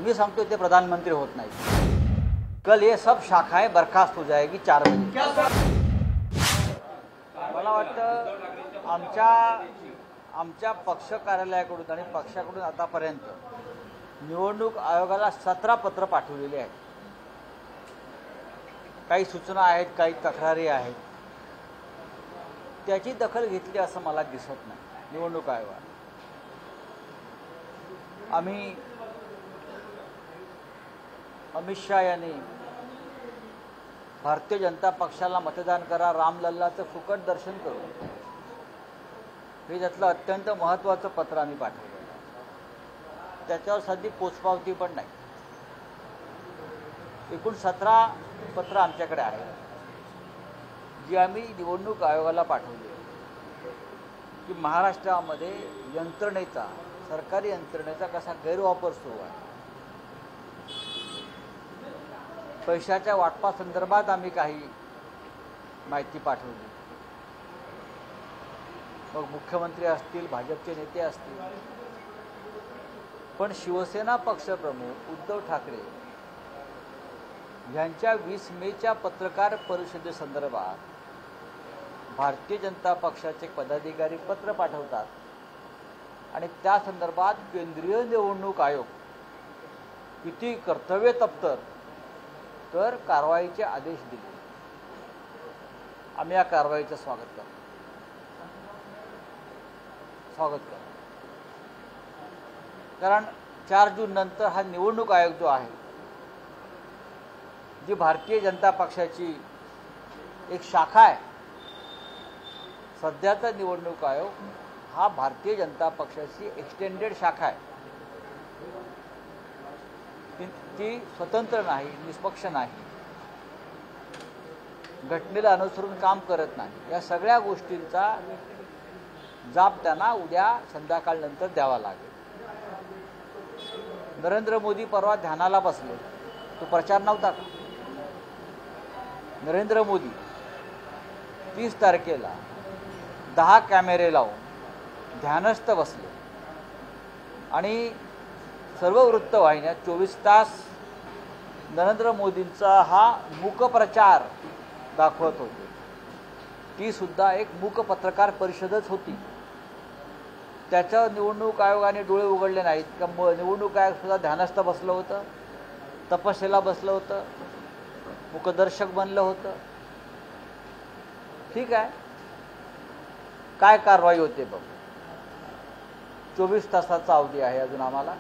मी सांगतो ते प्रधानमंत्री होत नाही। कल ये सब शाखाएं बर्खास्त हो जाएगी 4 बजे। मला वाटतं आमच्या पक्ष कार्यालयाकडून आणि पक्षाकडून आतापर्यंत निवडणूक आयोगाला 17 पत्र पाठवलेले आहेत। काही सूचना आहेत, काही तक्रारी आहेत, त्याची दखल घेतली असं मला दिसत नाही निवडणूक आयोगाने। आम्ही अमित शाह यांनी भारतीय जनता पक्षाला मतदान करा, रामलल्लाचं फुकट दर्शन करू, हे त्यातलं अत्यंत महत्त्वाचं पत्र आम्ही पाठवलं। त्याच्यावर सध्या पोचपावती पण नाही। एकूण 17 पत्र आमच्याकडे आहेत जी आम्ही निवडणूक आयोगाला पाठवली की महाराष्ट्रामध्ये यंत्रणेचा, सरकारी यंत्रणेचा कसा गैरवापर सुरू आहे। पैशाच्या वाटपासंदर्भात आम्ही काही माहिती पाठवली। मग मुख्यमंत्री असतील, भाजपचे नेते असतील, पण शिवसेना पक्षप्रमुख उद्धव ठाकरे यांच्या 20 मेच्या पत्रकार परिषदेसंदर्भात भारतीय जनता पक्षाचे पदाधिकारी पत्र पाठवतात आणि त्या संदर्भात केंद्रीय निवडणूक आयोग किती कर्तव्य तत्पर तर कारवाईचे आदेश दिले। आम्ही या कारवाईचं स्वागत करतो। कारण 4 जून नंतर हा निवडणूक आयोग जो आहे, जी भारतीय जनता पक्षाची एक शाखा आहे, सध्याचा निवडणूक आयोग हा भारतीय जनता पक्षाची एक्सटेंडेड शाखा आहे। ती स्वतंत्र नाही, निष्पक्ष नाही, घटनेला अनुसरून काम करत नाही। या सगळ्या गोष्टींचा जाब त्यांना उद्या संध्याकाळनंतर द्यावा लागेल। नरेंद्र मोदी परवा ध्यानाला बसले, तो प्रचार नव्हता का? नरेंद्र मोदी 30 तारखेला 10 कॅमेरे लावून ध्यानस्थ बसले आणि सर्व वृत्तवाहिन्या 24 तास नरेंद्र मोदींचा हा मूक प्रचार दाखवत होते। ती सुद्धा एक मूक पत्रकार परिषदच होती। त्याच्यावर निवडणूक आयोगाने डोळे उघडले नाहीत का? निवडणूक आयोग सुद्धा ध्यानस्थ बसलं होतं, तपस्येला बसलं होतं, मुकदर्शक बनलं होतं। ठीक आहे, काय कारवाई होते बघ। 24 तासाचा अवधी आहे अजून आम्हाला।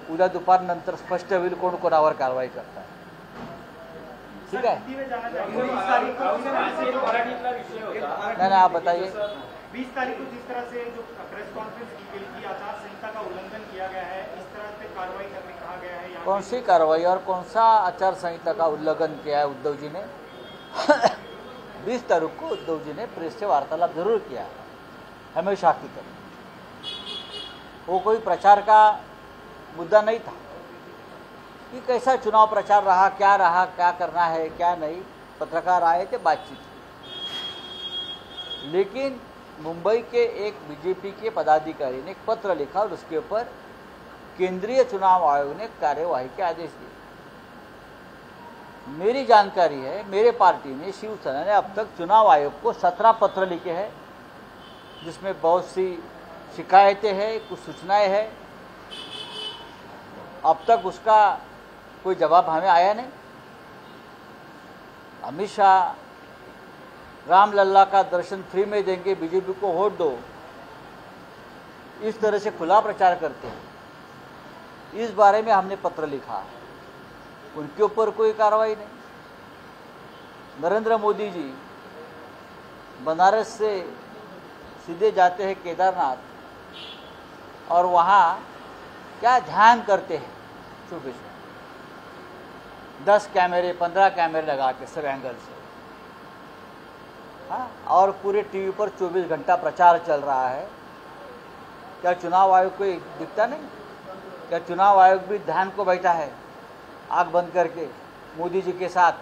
उद्या दुपारनंतर स्पष्ट होईल कोण कोणावर कारवाई करतात। ठीक है, नहीं आप बताइए। 20 तारीख को जिस तरह से जो प्रेस कॉन्फ्रेंस की गई थी, आचार संहिता का उल्लंघन किया गया है, इस तरह से कार्रवाई करने कहा गया है। कौन सी कार्रवाई और कौन सा आचार संहिता का उल्लंघन किया है उद्धव जी ने? 20 तारीख को उद्धव जी ने प्रेस से वार्तालाप जरूर किया, हमेशा की तरह। वो कोई प्रचार का मुद्दा नहीं था कि कैसा चुनाव प्रचार रहा, क्या करना है, क्या नहीं। पत्रकार आए थे, बातचीत। लेकिन मुंबई के एक बीजेपी के पदाधिकारी ने एक पत्र लिखा और उसके ऊपर केंद्रीय चुनाव आयोग ने कार्यवाही के आदेश दिए। मेरी जानकारी है, मेरे पार्टी ने, शिवसेना ने अब तक चुनाव आयोग को 17 पत्र लिखे हैं, जिसमें बहुत सी शिकायतें हैं, कुछ सूचनाएं हैं। अब तक उसका कोई जवाब हमें आया नहीं। अमित शाह रामलल्ला का दर्शन फ्री में देंगे, बीजेपी को वोट दो, इस तरह से खुला प्रचार करते हैं। इस बारे में हमने पत्र लिखा, उनके ऊपर कोई कार्रवाई नहीं। नरेंद्र मोदी जी बनारस से सीधे जाते हैं केदारनाथ और वहाँ क्या ध्यान करते हैं, 10 कैमरे 15 कैमरे लगा के सब एंगल से, हाँ, और पूरे टीवी पर 24 घंटा प्रचार चल रहा है। क्या चुनाव आयोग को दिखता नहीं? क्या चुनाव आयोग भी ध्यान को बैठा है आँख बंद करके मोदी जी के साथ?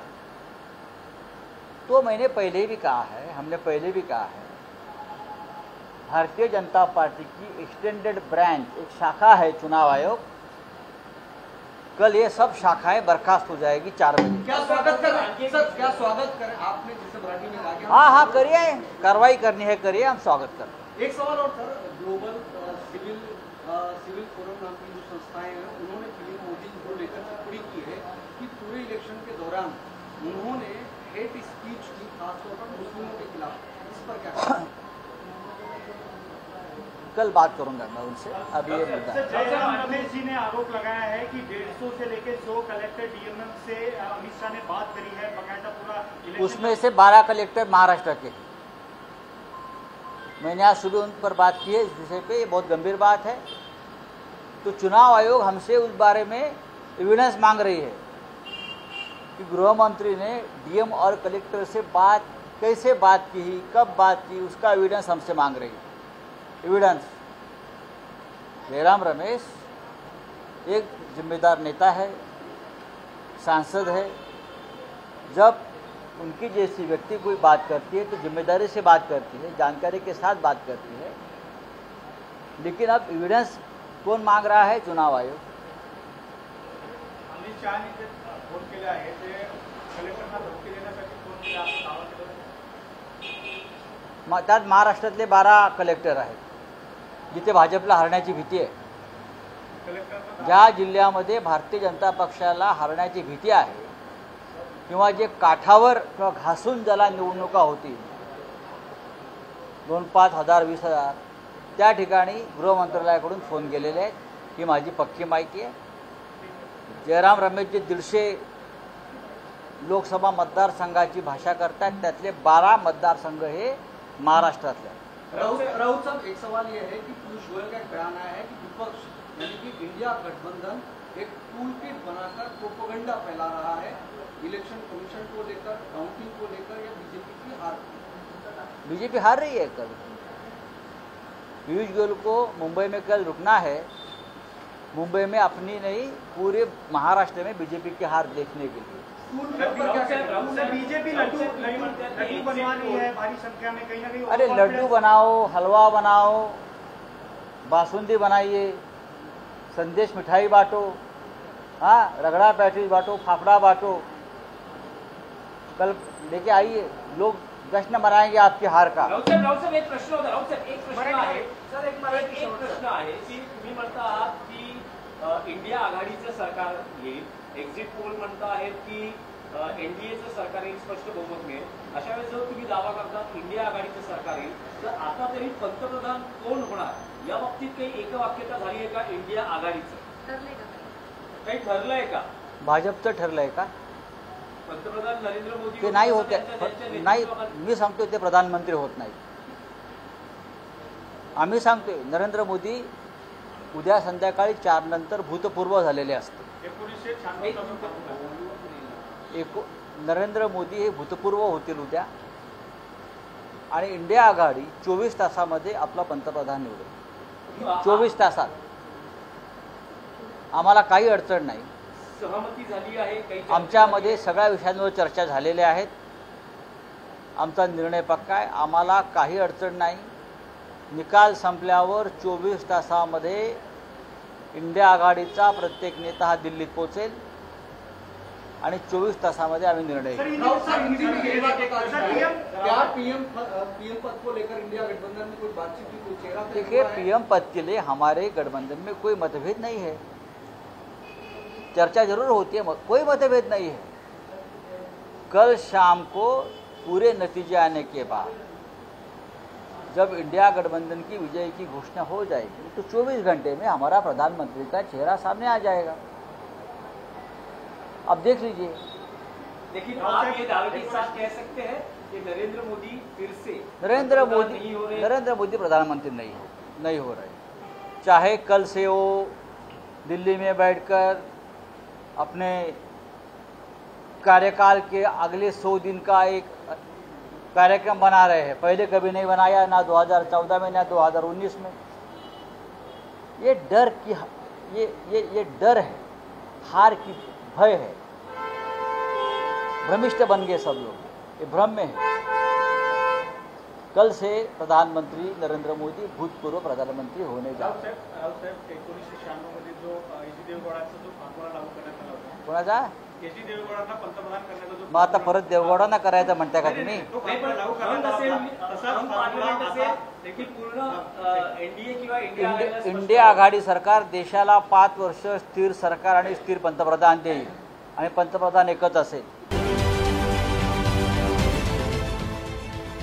तो मैंने पहले भी कहा है, हमने पहले भी कहा है, भारतीय जनता पार्टी की एक्सटेंडेड ब्रांच, एक शाखा है चुनाव आयोग, कल ये सब शाखाएं बर्खास्त हो जाएगी 4 बजे। क्या स्वागत करें सर, क्या स्वागत करें? आपने जैसे मराठी में कहा कि हाँ करिए, कार्रवाई करनी है करिए, हम स्वागत करते हैं। एक सवाल और सर, ग्लोबल सिविल फोरम नाम की जो संस्थाएं हैं उन्होंने पीएम मोदी को लेकर टिप्पणी की है कि पूरे इलेक्शन के दौरान उन्होंने हेट स्पीच की, खासतौर पर मुस्लिमों के खिलाफ। इस पर क्या कहें? कल बात करूंगा मैं उनसे। अब ये मुद्दा है। जयराम रमेश जी ने आरोप लगाया है कि 150 से लेकर 100 कलेक्टर डीएमएम से अमित शाह ने बात करी है, बकायदा पूरा इलेक्शन उसमें से 12 कलेक्टर महाराष्ट्र के। मैंने आज सुबह उन पर बात की है इस विषय पे, ये बहुत गंभीर बात है। तो चुनाव आयोग हमसे उस बारे में एविडेंस मांग रही है कि गृह मंत्री ने डीएम और कलेक्टर से बात कैसे बात की, कब बात की, उसका एविडेंस हमसे मांग रही है। एविडेंस। जयराम रमेश एक जिम्मेदार नेता है, सांसद है। जब उनकी जैसी व्यक्ति कोई बात करती है तो जिम्मेदारी से बात करती है, जानकारी के साथ बात करती है। लेकिन अब एविडेंस कौन मांग रहा है? चुनाव आयोग। अमित शहानी जे फोन केले आहे ते कलेक्टरना धमकी देण्यासाठी फोन केला असं दावा केला। त्यात महाराष्ट्रातले 12 कलेक्टर आहेत जिथे भाजपला हरण्याची भीती आहे। ज्या जिल्ह्यामध्ये भारतीय जनता पक्षाला हरण्याची भीती आहे किंवा जे काठावर किंवा घासून ज्याला निवडणुका होतील 2-5 हजार 20,000 त्या ठिकाणी गृह मंत्रालयाकडून फोन गेलेले आहेत। ही माझी पक्की माहिती आहे। जयराम रमेश जे 150 लोकसभा मतदारसंघाची भाषा करतात त्यातले 12 मतदारसंघ हे महाराष्ट्रातले। राहुल साहब, एक सवाल ये है कि पीयूष गोयल का एक बयान आया है कि विपक्ष यानी कि इंडिया गठबंधन एक टूलकिट बनाकर प्रोपेगेंडा फैला रहा है इलेक्शन कमीशन को लेकर, काउंटिंग को लेकर, या बीजेपी की हार। बीजेपी हार रही है। कल पीयूष गोयल को मुंबई में कल रुकना है। मुंबई में अपनी नहीं पूरे महाराष्ट्र में बीजेपी की हार देखने के लिए। बीजेपी लड्डू बनवा रही है भारी संख्या में, कहीं ना कहीं। अरे लड्डू बनाओ, हलवा बनाओ, बासुंदी बनाइए, संदेश मिठाई बांटो, हाँ रगड़ा पैटीज बांटो, फाफड़ा बांटो, कल लेके आइए, लोग जश्न मनाएंगे आपकी हार का। राऊत साहेब एक प्रश्न होता। राऊत साहेब एक प्रश्न आहे सर, एक प्रश्न आहे की तुम्ही म्हणता आहात की इंडिया आघाडीचं सरकार येईल, एक्झिट पोल म्हणता आहेत की एनडीएचं सरकार येईल, स्पष्ट बहुमत मिळेल। अशा वेळेस जर तुम्ही दावा करता इंडिया आघाडीचं सरकार येईल तर आता तरी पंतप्रधान कोण होणार या बाबतीत काही एकवाक्यता झाली आहे का? इंडिया आघाडीचं काही ठरलंय का? भाजपचं ठरलंय का? पंतप्रधान नरेंद्र मोदी ते नाही होते, नाही मी सांगतोय ते प्रधानमंत्री होत नाही। आम्ही सांगतोय नरेंद्र मोदी उद्या संध्याकाळी 4 नंतर भूतपूर्व झालेले असते। नरेंद्र मोदी हे भूतपूर्व होतील उद्या आणि इंडिया आघाडी 24 तासामध्ये आपला पंतप्रधान निवडेल। 24 तासात आम्हाला काही अडचण नाही। सहमती झाली आहे काही? आमच्यामध्ये सगळ्या विषयांवर चर्चा झालेल्या आहेत। आमचा निर्णय पक्का आहे, आम्हाला काही अडचण नाही। निकाल संपल्यावर 24 तासामध्ये इंडिया आघाडीचा प्रत्येक नेता हा दिल्लीत पोहोचेल आणि 24 तासामध्ये आम्ही निर्णय घेऊ। क्या पीएम पद को लेकर इंडिया गठबंधन में कोई बातचीत की, कोई चेहरा? देखिए, पीएम पद के लिए हमारे गठबंधन में कोई मतभेद नहीं है। चर्चा जरूर होती है, कोई मतभेद नहीं है। कल शाम को पूरे नतीजे आने के बाद जब इंडिया गठबंधन की विजय की घोषणा हो जाएगी तो 24 घंटे में हमारा प्रधानमंत्री का चेहरा सामने आ जाएगा। अब देख लीजिए। लेकिन आप ये दावे के साथ कह सकते हैं कि नरेंद्र मोदी फिर से नरेंद्र मोदी प्रधानमंत्री नहीं हो रहे। चाहे कल से वो दिल्ली में बैठकर अपने कार्यकाल के अगले 100 दिन का एक कार्यक्रम बना रहे हैं, पहले कभी नहीं बनाया, ना 2014 में ना 2019 में। ये डर की ये डर है, हार की भय है। भ्रमिष्ट बन गए सब लोग, ये भ्रम में है। कल से प्रधानमंत्री नरेंद्र मोदी भूतपूर्व प्रधानमंत्री होने जा रहे हैं। रावसाहेब 1996 मध्ये जो एच.डी. देवेगौडांचा जो फॉर्म्युला लागू करण्यात आला होता, कोणाचा एच.डी. देवेगौडांना पंतप्रधान करण्याचा जो मग आता परत देवगौडांना करायचं म्हणताय का तुम्ही? तो नाही, पण फॉर्म्युला लागू हंग करण्यात असेल, आला होता. तसाच हंग फॉर्म्युला पार्लमेंट आता असेल की पूर्ण एनडीए किंवा इंडिया आघाडीला स्पष्ट इंडिया आघाडी सरकार देशाला 5 वर्ष स्थिर सरकार आणि स्थिर पंतप्रधान देईल आणि पंतप्रधान एकच असेल।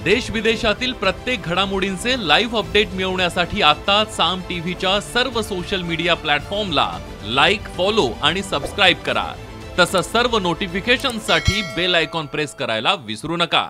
देश विदेशातील प्रत्येक घडामोडींचे लाईव्ह अपडेट मिळवण्यासाठी आता साम टीव्हीच्या सर्व सोशल मीडिया प्लॅटफॉर्मला लाईक, फॉलो आणि सबस्क्राईब करा। तसंच सर्व नोटिफिकेशनसाठी बेल आयकॉन प्रेस करायला विसरू नका।